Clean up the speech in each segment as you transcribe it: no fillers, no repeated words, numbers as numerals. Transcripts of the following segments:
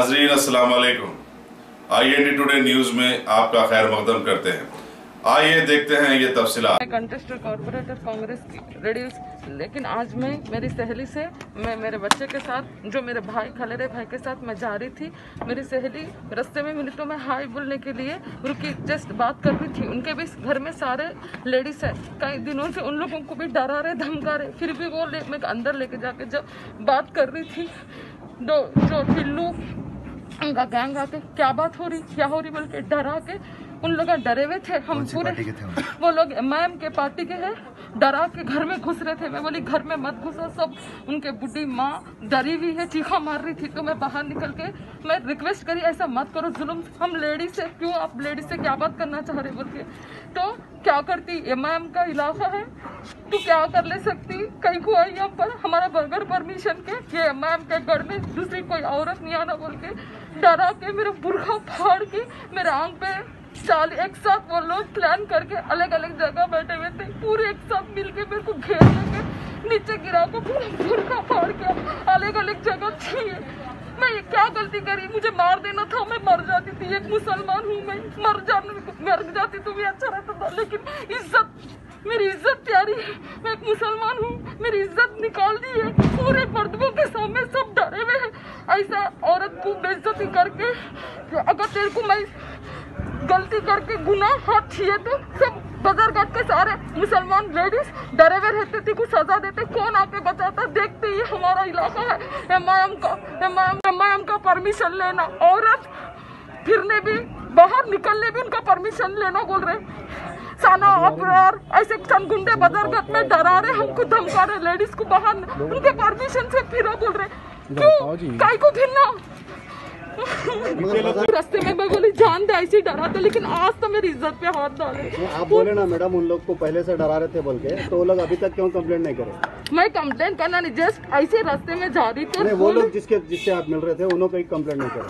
नाजरीन अस्सलाम वालेकुम। IND टुडे न्यूज में आपका खैर मकदम करते हैं। आइए देखते हैं ये तफसीलात। कंटेस्टेड कॉर्पोरेटर कांग्रेस की रेडियस, लेकिन आज मैं मेरी सहेली से, मैं मेरे बच्चे के साथ, जो मेरे भाई खलेरे भाई के साथ मैं जा रही थी। मेरी सहेली रास्ते में मिली तो मैं हाय बोलने के लिए रुकी, जस्ट बात कर रही थी। उनके भी घर में सारे लेडीज है। कई दिनों से उन लोगों को भी डरा रहे, धमका रहे, फिर भी वो मैं अंदर लेके जाके जब बात कर रही थी, जो टिल्लू उनका गैंग आके क्या बात हो रही बोल के डरा के, उन लोग डरे हुए थे। हम पूरे वो लोग MIM के पार्टी के हैं, डरा के घर में घुस रहे थे। मैं बोली घर में मत घुसो, सब उनके बुढ़ी माँ डरी हुई है, चीखा मार रही थी। तो मैं बाहर निकल के मैं रिक्वेस्ट करी, ऐसा मत करो जुल्म, हम लेडीज से क्यों, आप लेडीज से क्या बात करना चाह रहे बोल के। तो क्या करती, MIM का इलाका है तो क्या कर ले सकती, कहीं को आई यहाँ पर हमारा बगैर परमिशन के, ये MIM के घर में दूसरी कोई औरत नहीं आना बोल के डरा के मेरा बुर्खा फाड़ के मेरे आंख पे एक साथ वो लोग प्लान करके अलग अलग जगह बैठे हुए थे, पूरे एक साथ मिलके मेरे को घेर लेके नीचे गिरा को पूरा बुर्खा फाड़ के अलग अलग जगह थी। मैं ये क्या गलती करी, मुझे मार देना था, मैं मर जाती थी, एक मुसलमान हूँ, मैं मर जाती तो भी अच्छा रहता था। लेकिन इज्जत, मेरी इज्जत प्यारी है, मैं एक मुसलमान हूँ, मेरी इज्जत निकाल दी है। पूरे मर्दों के सामने सब डरे हुए हैं, ऐसा औरत को बेइज्जती करके। अगर तेरे को मैं गलती करके गुनाह हाथ छिए तो सब बाजारघाट के सारे मुसलमान लेडीज डरे हुए रहते थे, कुछ सजा देते, कौन आके बचाता। देखते ही हमारा इलाका है, MIM का परमिशन लेना, औरत फिरने भी बाहर निकलने भी उनका परमिशन लेना बोल रहे। साना अपरार ऐसे गुंडे बाजारघाट में डरा रहे, हमको धमका रहे, लेडीज को बाहर उनके परमिशन से फिरा बोल रहे। क्यों काय को फिरना रास्ते में, मैं बोली जान दे, ऐसी डरा था, लेकिन आज तो मेरी इज्जत पे हाथ डाले। आप बोले ना मैडम, उन लोग को पहले से डरा रहे थे बोल के, तो वो लोग अभी तक क्यों कंप्लेंट नहीं करे? मैं कंप्लेंट करना नहीं, जस्ट ऐसे रास्ते में जा रही थी। वो लोग जिससे आप मिल रहे थे उन्होंने कोई कंप्लेंट नहीं करे?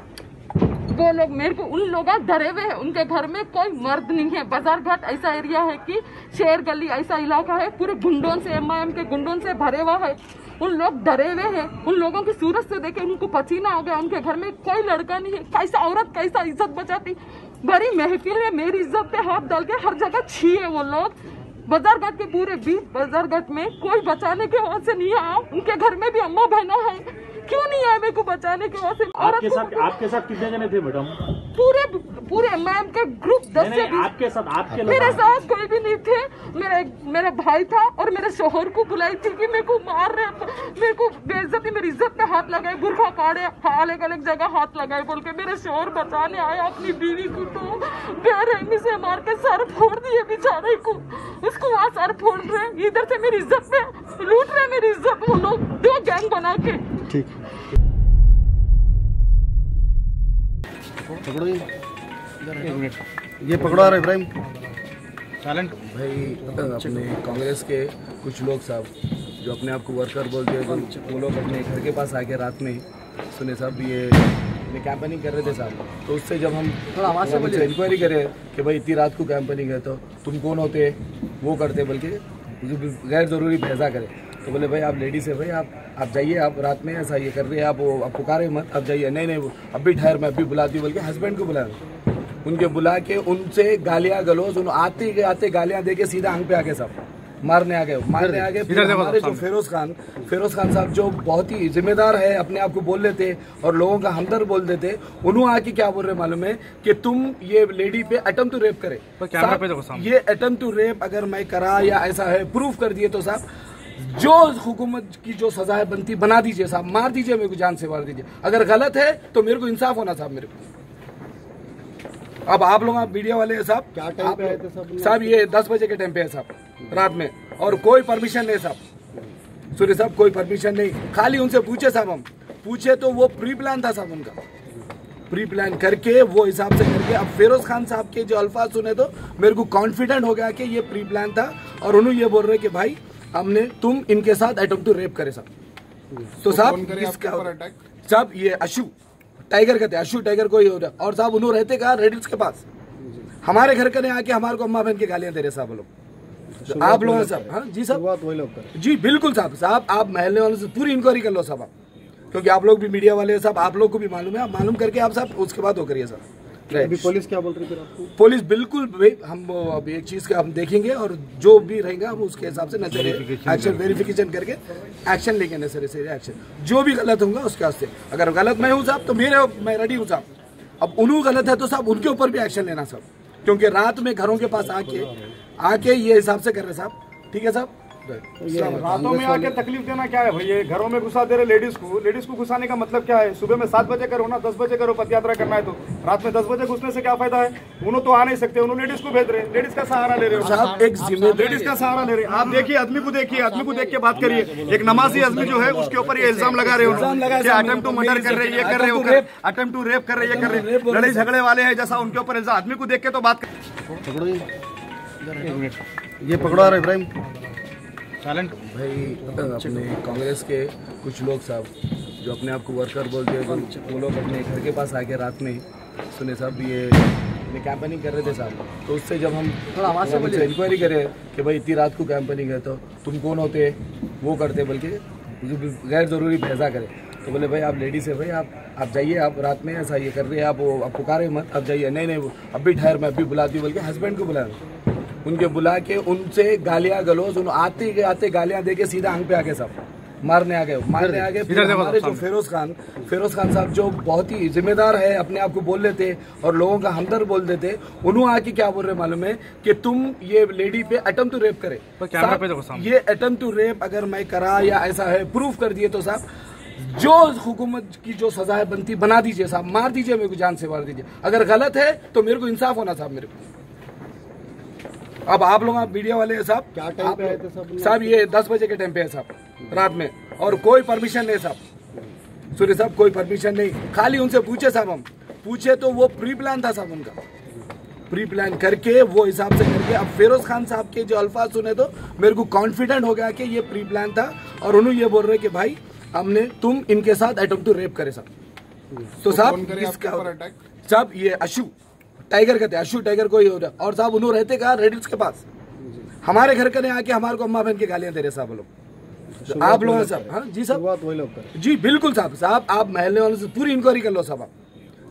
वो लोग मेरे को, उन लोग डरे हुए हैं, उनके घर में कोई मर्द नहीं है। बाजारघाट ऐसा एरिया है कि शेर गली ऐसा इलाका है, पूरे गुंडों से, MIM के गुंडों से भरे हुआ है। उन लोग डरे हुए हैं, उन लोगों की सूरत से देखे उनको पसीना आ गया। उनके घर में कोई लड़का नहीं है, कैसा औरत कैसा इज्जत बचाती। बड़ी महफिल में मेरी इज्जत पे हाथ डाल के हर जगह छिए वो लोग। बाजारघाट के पूरे बीच बाजारघाट में कोई बचाने के वहां से नहीं आया। उनके घर में भी अम्मा बहना है, क्यों नहीं आए मेरे को बचाने के वहां से। आपके साथ कितने जने थे मैडम? पूरे MIM के ग्रुप 10 से 20। आपके मेरे साथ कोई भी नहीं थे। मेरा भाई था और मेरे शोहर को बुलाई थी कि मेरे को मार रहे, मेरे को बेइज्जती, मेरी इज्जत पे हाथ लगाए, बुर्खा फाड़े, अलग अलग जगह हाथ लगाए बोल के। मेरे शोहर बचाने आए अपनी बीवी को, तो बेरहमी से मार के सर फोड़ दिए बेचारे को। उसको वहाँ सर फोड़ रहे, इधर से मेरी इज्जत पे लूट रहे, मेरी इज्जत वो लोग 2 गैंग बना के। ठीक, पकड़ो ये पकड़ो रहा इब्राहिम साइलेंट भाई। अपने कांग्रेस के कुछ लोग साहब जो अपने आप को वर्कर बोलते हैं, वो लोग अपने घर के पास आके रात में सुने साहब ये कैंपेनिंग कर रहे थे साहब। तो उससे जब हम इंक्वायरी करे कि भाई इतनी रात को कैंपेनिंग है तो तुम कौन होते, वो करते बल्कि गैर ज़रूरी पैसा करे। तो बोले भाई आप लेडीज है, भाई आप जाइए, आप रात में ऐसा ये कर रहे हैं, आप पुकारे मत, आप जाइए। नहीं अभी ठहर, मैं अभी बुलाती हूँ, बल्कि हस्बैंड को बुलाया। उनके बुला के उनसे गालियाँ गलौज, आते गालियाँ दे के सीधा आंख पे आ गए साहब, मारने आ गए। हमारे जो फिरोज खान साहब जो बहुत ही जिम्मेदार है, अपने आप को बोल लेते और लोगों का हमदर्द बोल देते, उन्होंने आके क्या बोल रहे मालूम है कि तुम ये लेडी पे अटेम्प्ट टू रेप करे। ये अटेम्प्ट टू रेप अगर मैं करा या ऐसा है प्रूफ कर दिए तो साहब जो हुकूमत की जो सजा बनती बना दीजिए साहब, मार दीजिए, मेरे को जान से मार दीजिए। अगर गलत है तो मेरे को इंसाफ होना साहब मेरे को। अब आप लोग, आप मीडिया वाले हैं साहब, क्या टाइम पे आए थे साहब? ये 10 बजे के टाइम पे है साहब, रात में, और कोई परमिशन नहीं साहब। सुनिए साहब, कोई परमिशन नहीं, खाली उनसे पूछे साहब, हम पूछे तो वो प्री प्लान था साहब, उनका प्री प्लान करके वो हिसाब से करके। अब फिरोज खान साहब के जो अल्फाज सुने तो मेरे को कॉन्फिडेंट हो गया कि ये प्री प्लान था, और उन्होंने ये बोल रहे कि भाई हमने तुम इनके साथ अटेम्प्ट टू रेप करे साहब। तो साहब ये अशु टाइगर कहते हैं, अशु टाइगर को ही हो रहा। और साहब उन्होंने रहते कहा रेडिल्स के पास, हमारे घर के आके हमारे को अम्मा बहन के गालियां दे रहे साहब लोग। आप लोग साहब, हाँ जी साहब, वही लोग जी बिल्कुल साहब। आप महल्ले वालों से पूरी इंक्वायरी कर लो साहब। क्योंकि आप लोग भी मीडिया वाले हैं साहब, आप लोग को भी मालूम है, आप मालूम करके आप साहब उसके बाद वो करिए सर। अभी पुलिस क्या बोल रही थी आपको? पुलिस बिल्कुल भाई, हम अभी एक चीज का हम देखेंगे और जो भी रहेगा हम उसके हिसाब से नजरिए एक्शन वेरिफिकेशन करके एक्शन लेंगे, नेसेसरी एक्शन जो भी गलत होगा उसके वास्ते। अगर गलत मैं हूँ साहब तो मैं रेडी हूँ साहब। अब उन्होंने गलत है तो साहब उनके ऊपर भी एक्शन लेना साहब, क्योंकि रात में घरों के पास आके ये हिसाब से कर रहे साहब। ठीक है साहब, रातों में आके तकलीफ देना क्या है भाई? ये घरों में घुसा दे रहे लेडीज को घुसाने का मतलब क्या है? सुबह में 7 बजे करो ना, 10 बजे करो, पद यात्रा करना है तो रात में 10 बजे घुसने से क्या फायदा है? उन्होंने तो आ नहीं सकते, उन्होंने लेडीज को भेज रहे, लेडीज का सहारा ले रहे हो, एक लेडीज का सहारा ले रहे। आप देखिए आदमी को देखिए, आदमी को देख के बात करिए। एक नमाजी आदमी जो है उसके ऊपर ये इल्जाम लगा रहे हो, अटेम्प्ट टू मर्डर कर रहे, ये कर रहे हो, अटेम्प्ट टू रेप कर रहे, ये कर रहे, लड़ाई झगड़े वाले हैं जैसा उनके ऊपर इल्जाम। आदमी को देख के तो बात पकड़ो, ये पकड़ो यार इब्राहिम। भाई अपने कांग्रेस के कुछ लोग साहब जो अपने आप को वर्कर बोलते हैं, वो लोग अपने घर के पास आके रात में सुने साहब ये कैंपेनिंग कर रहे थे साहब। तो उससे जब हम इंक्वायरी करे कि भाई इतनी रात को कैंपेनिंग है तो तुम कौन होते, वो करते बल्कि गैर ज़रूरी पैसा करे। तो बोले भाई आप लेडीज है भाई, आप जाइए, आप रात में ऐसा ये कर रहे हैं, आप पुकारे मत, आप जाइए। नहीं अभी ठहर, मैं अभी बुलाती हूँ, बल्कि हस्बैंड को बुलाया, उनके बुला के उनसे गालियां गलौज, आते गालियां दे के सीधा आंख पे आ गए साहब, मारने आ गए। हमारे जो फिरोज खान साहब जो बहुत ही जिम्मेदार है, अपने आप को बोल लेते और लोगों का हमदर्द बोल देते, उन्होंने आके क्या बोल रहे मालूम है कि तुम ये लेडी पे अटेम्प्ट टू रेप करे। ये अटेम्प्ट टू रेप अगर मैं करा या ऐसा है प्रूफ कर दिए तो साहब जो हुकूमत की जो सजा बनती बना दीजिए साहब, मार दीजिए, मेरे को जान से मार दीजिए। अगर गलत है तो मेरे को इंसाफ होना साहब मेरे को। अब आप लोग मीडिया वाले हैं साहब, क्या टाइम पे आए थे साहब? ये 10 बजे के टाइम पे है साहब, रात में, और कोई परमिशन नहीं साहब। सुनिए साहब, कोई परमिशन नहीं, खाली उनसे पूछे साहब, हम पूछे तो वो प्री प्लान था साहब, उनका प्री प्लान करके वो हिसाब से करके। अब फिरोज खान साहब के जो अल्फाज सुने तो मेरे को कॉन्फिडेंट हो गया कि ये प्री प्लान था, और उन्होंने ये बोल रहे कि भाई हमने तुम इनके साथ अटेम्प्ट टू रेप करे साहब। तो साहब साहब ये अशु टाइगर कहते हैं, अशु टाइगर को ही हो रहा, और साहब उन्होंने रहते कहा रेडिल्स के पास, हमारे घर के आके हमारे को अम्मा बहन के गालियां दे रहे साहब लोग। आप लोग साहब, हाँ जी साहब, वही लोग जी बिल्कुल साहब आप महल्ले वालों से पूरी इंक्वायरी कर लो साहब,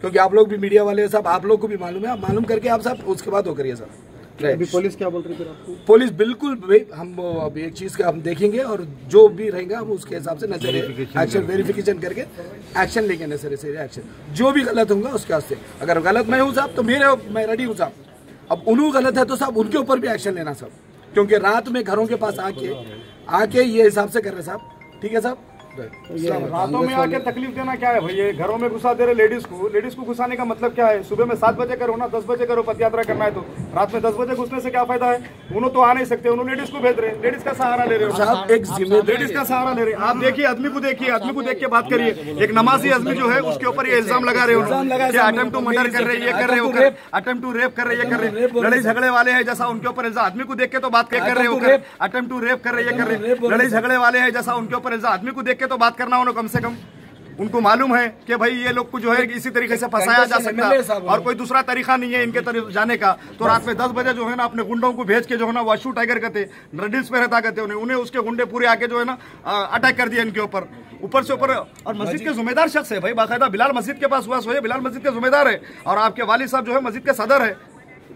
क्योंकि आप लोग भी मीडिया वाले हैं साहब, आप लोग को भी मालूम है, आप मालूम करके आप साहब उसके बाद वो करिए साहब। अभी पुलिस क्या बोल रही थी आपको? पुलिस बिल्कुल भाई, हम अभी एक चीज का हम देखेंगे और जो भी रहेगा हम उसके हिसाब से नजरिए एक्शन वेरिफिकेशन करके एक्शन लेंगे, नेसेसरी एक्शन जो भी गलत होगा उसके वास्ते। अगर गलत मैं हूँ साहब तो मैं रेडी हूँ साहब। अब उन्होंने गलत है तो साहब उनके ऊपर भी एक्शन लेना साहब, क्योंकि रात में घरों के पास आके ये हिसाब से कर रहे साहब। ठीक है साहब, रातों में आके तकलीफ देना क्या है भाई? ये घरों में घुसा दे रहे लेडीज को घुसाने का मतलब क्या है? सुबह में 7 बजे करो ना, 10 बजे करो, पद यात्रा करना है तो रात में 10 बजे घुसने से क्या फायदा है? उन्होंने तो आ नहीं सकते, उन्होंने लेडीज को भेज रहे, लेडीज का सहारा ले रहे हो, एक लेडीज का सहारा ले रहे। आप देखिए आदमी को देखिए, आदमी को देख के बात करिए। एक नमाजी आदमी जो है उसके ऊपर ये इल्जाम लगा रहे हो, अटेम्प्ट टू मर्डर कर रहे, ये कर रहे हो, अटेम्प्ट टू रेप कर रहे, ये कर रहे, लड़ाई झगड़े वाले हैं जैसा उनके ऊपर इल्जाम। आदमी को देख के तो बात कर रहे हो, अटेम्प्ट टू रेप कर रहे, ये कर रहे, लड़ाई झगड़े वाले हैं जैसा उनके ऊपर इल्जाम। आदमी को देख के तो बात करना उन्हें, कम से कम उनको मालूम है कि भाई ये लोग को जो है इसी तरीके से फंसाया जा सकता है और कोई दूसरा तरीका नहीं है इनके तरफ जाने का। तो रात में 10 बजे जो है ना अपने गुंडों को भेज के जो है ना वो अशु टाइगर कहते रेडिल्स पे रहता कहते उन्हें उसके गुंडे पूरे आके जो है ना अटैक कर दिया इनके ऊपर से ऊपर। और मस्जिद के जिम्मेदार शख्स है भाई, बाकायदा बिलाल मस्जिद के पास हुआ, सोए बिलाल मस्जिद के जिम्मेदार है और आपके वालिद साहब जो है मस्जिद के सदर है।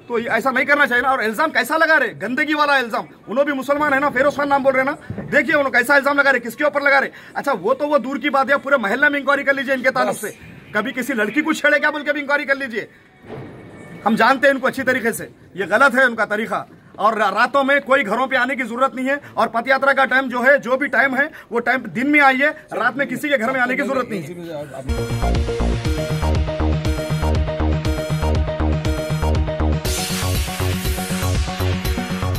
तो ऐसा नहीं करना चाहिए ना। और इल्जाम कैसा लगा रहे, गंदगी वाला इल्जाम। उन्होंने भी मुसलमान है ना, फिरोज खान नाम बोल रहे ना, देखिए उन्होंने कैसा इल्जाम लगा रहे, किसके ऊपर लगा रहे। अच्छा वो तो वो दूर की बात है, पूरे महल्ले में इंक्वायरी कर लीजिए इनके ताल्लुक से। कभी किसी लड़की को छेड़े क्या बोल के भी इंक्वायरी कर लीजिए। हम जानते हैं इनको अच्छी तरीके से, ये गलत है उनका तरीका। और रातों में कोई घरों पे आने की जरूरत नहीं है। और पद यात्रा का टाइम जो है, जो भी टाइम है वो टाइम दिन में आइए, रात में किसी के घर में आने की जरूरत नहीं है।